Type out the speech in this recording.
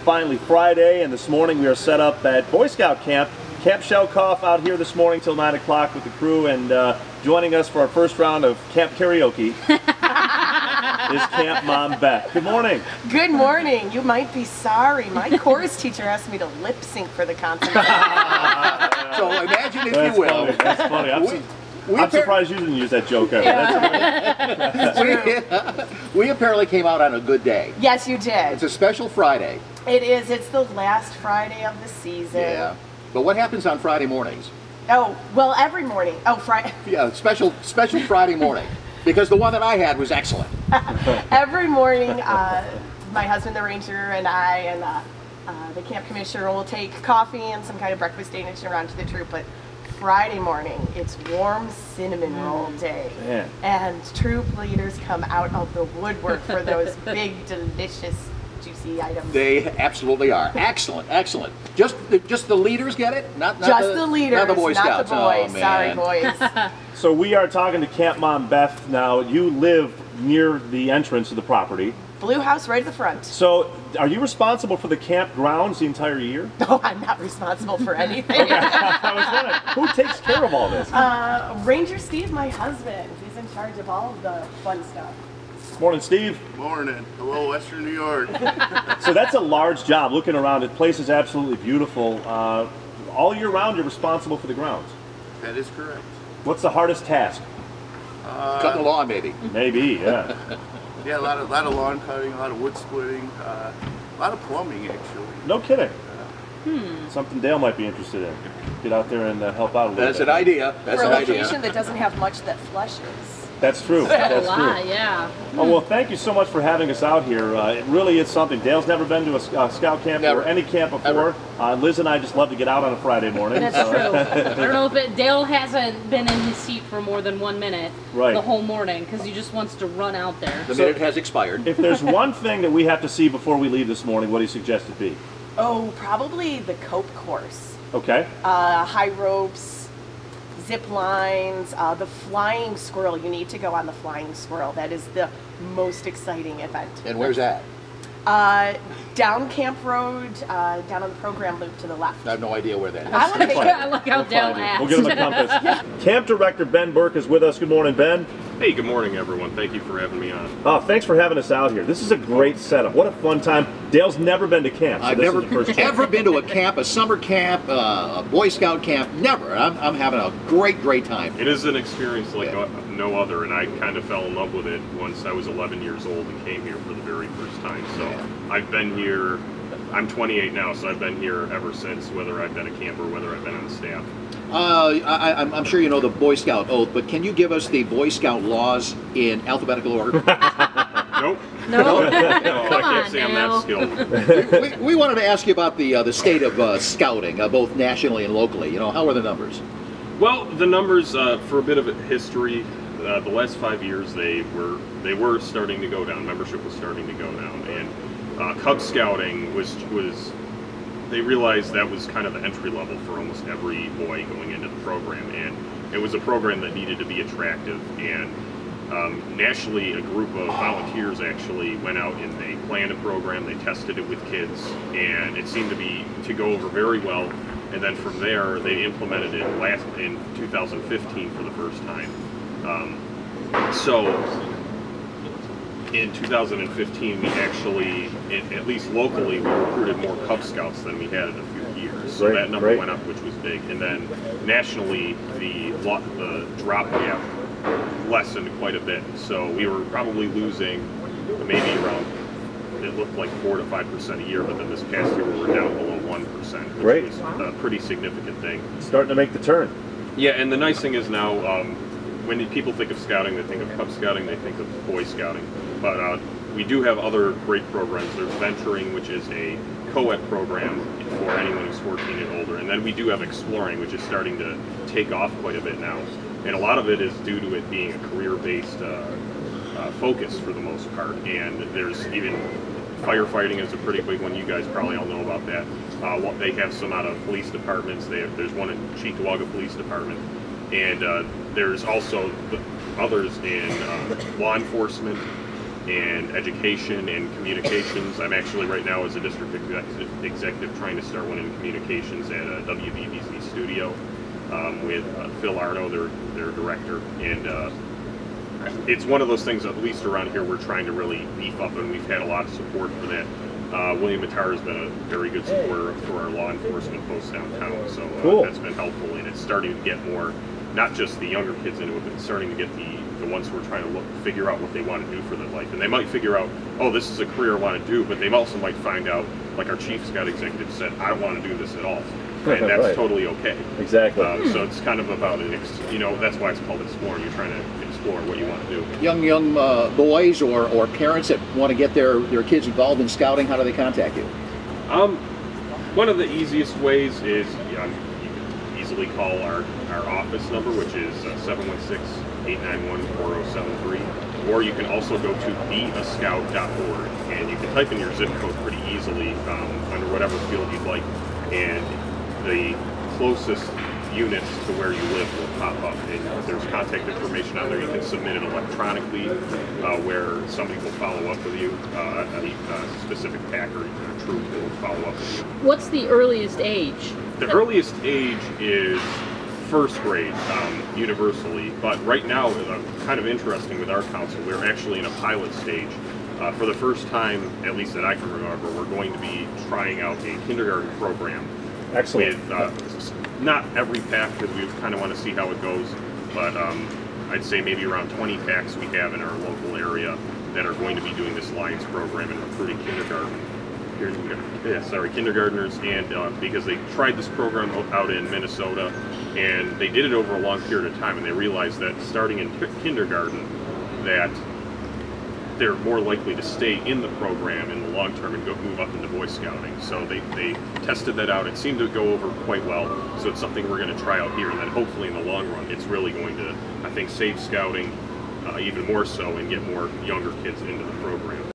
finally Friday, and this morning we are set up at Boy Scout Camp. Camp Schoellkopf out here this morning till 9 o'clock with the crew, and joining us for our first round of Camp Karaoke is Camp Mom Beth. Good morning. Good morning. You might be sorry. My chorus teacher asked me to lip sync for the concert. So imagine if you will. Funny. That's funny. I'm surprised you didn't use that joke ever. Yeah. We apparently came out on a good day. Yes, you did. It's a special Friday. It is. It's the last Friday of the season. Yeah. But what happens on Friday mornings? Oh, well, every morning. Oh, Friday. Yeah, special Friday morning. Because the one that I had was excellent. Every morning, my husband, the ranger, and I, and the camp commissioner will take coffee and some kind of breakfast donation around to the troop. But Friday morning, it's warm cinnamon roll day. Man. And troop leaders come out of the woodwork for those big, delicious, juicy items. They absolutely are. Excellent, excellent. Just the leaders get it? Not just the leaders, not the Boy Scouts. Not the boys. Oh, Sorry, man. boys. So we are talking to Camp Mom Beth now. You live near the entrance of the property. Blue house right at the front. So are you responsible for the camp grounds the entire year? No, I'm not responsible for anything. Okay. I was wondering, who takes care of all this? Ranger Steve, my husband. He's in charge of all of the fun stuff. Morning, Steve. Morning. Hello, Western New York. So that's a large job. Looking around, the place is absolutely beautiful. All year round, you're responsible for the grounds. That is correct. What's the hardest task? Cutting the lawn, maybe. Maybe, yeah. Yeah, a lot of lawn cutting, a lot of wood splitting, a lot of plumbing, actually. No kidding. Something Dale might be interested in. Get out there and help out a little bit. That's an idea. That's for an a idea. location that doesn't have much that flushes. That's true. That's a lot, true. yeah. Oh, well, thank you so much for having us out here. It really is something. Dale's never been to a scout camp or any camp before. Liz and I just love to get out on a Friday morning. That's true. I don't know if Dale hasn't been in his seat for more than 1 minute the whole morning because he just wants to run out there. The minute has expired. If there's one thing that we have to see before we leave this morning, what do you suggest it be? Oh, probably the cope course. Okay. High ropes, zip lines, the flying squirrel. You need to go on the flying squirrel. That is the most exciting event. And where's that? Down Camp Road, down on the program loop to the left. I have no idea where that is. I like how Dale asked. We'll give him a compass. Camp Director Ben Burke is with us. Good morning, Ben. Hey, good morning, everyone. Thank you for having me on. Oh, thanks for having us out here. This is a great setup. What a fun time. Dale's never been to camp. So I've never ever been to a camp, a summer camp, a Boy Scout camp. Never. I'm having a great time. It is an experience like no other, and I kind of fell in love with it once I was 11 years old and came here for the very first time. So I've been here. I'm 28 now, so I've been here ever since, whether I've been a camper or whether I've been on the staff. I'm sure you know the Boy Scout oath, but can you give us the Boy Scout laws in alphabetical order? Nope. No. I can't say I'm that skilled. we wanted to ask you about the state of scouting, both nationally and locally. You know, how are the numbers? Well, the numbers for a bit of history, the last 5 years they were starting to go down. Membership was starting to go down, and Cub Scouting was they realized that was kind of the entry level for almost every boy going into the program, and it was a program that needed to be attractive. And nationally, a group of volunteers actually went out and they planned a program, they tested it with kids, and it seemed to go over very well. And then from there, they implemented it in 2015 for the first time. So in 2015, we actually, at least locally, we recruited more Cub Scouts than we had in a few years. So that number went up, which was big. And then nationally, the drop gap lessened quite a bit. So we were probably losing maybe around, it looked like 4 to 5% a year, but then this past year we were down below 1%, which was a pretty significant thing. Starting to make the turn. Yeah, and the nice thing is now, when people think of scouting, they think of Cub Scouting, they think of Boy Scouting. But we do have other great programs. There's Venturing, which is a co-ed program for anyone who's 14 and older. And then we do have Exploring, which is starting to take off quite a bit now. And a lot of it is due to it being a career-based focus for the most part. And there's even firefighting is a pretty big one. You guys probably all know about that. They have some out of police departments. There's one in Cheektowaga Police Department. And there's also others in law enforcement, and education and communications. I'm actually right now as a district executive trying to start one in communications at a WBBZ studio with Phil Arno, their director, and it's one of those things, at least around here, we're trying to really beef up, and we've had a lot of support for that. William Matar has been a very good supporter for our law enforcement posts downtown, so cool. That's been helpful, and it's starting to get more, not just the younger kids into it, but it's starting to get the ones who are trying to figure out what they want to do for their life. And they might figure out, oh, this is a career I want to do, but they also might find out, like our Chief Scout executive said, I don't want to do this at all. And that's right. Totally okay. Exactly. So it's kind of about that's why it's called exploring. You're trying to explore what you want to do. Young boys or parents that want to get their kids involved in scouting, how do they contact you? One of the easiest ways is you can easily call our office number, which is 716-891-4073, or you can also go to beascout.org, and you can type in your zip code pretty easily under whatever field you'd like, and the closest units to where you live will pop up, and there's contact information on there. You can submit it electronically where somebody will follow up with you, a specific packer or troop will follow up with you. What's the earliest age? The earliest age is first grade universally, but right now, kind of interesting with our council, we're actually in a pilot stage. For the first time, at least that I can remember, we're going to be trying out a kindergarten program. Excellent. With not every pack, because we kind of want to see how it goes, but I'd say maybe around 20 packs we have in our local area that are going to be doing this Lions program and recruiting kindergartners, and because they tried this program out in Minnesota, and they did it over a long period of time, and they realized that starting in kindergarten, that they're more likely to stay in the program in the long term and move up into Boy Scouting. So they tested that out. It seemed to go over quite well. So it's something we're going to try out here, and then hopefully in the long run, it's really going to, I think, save Scouting even more so and get more younger kids into the program.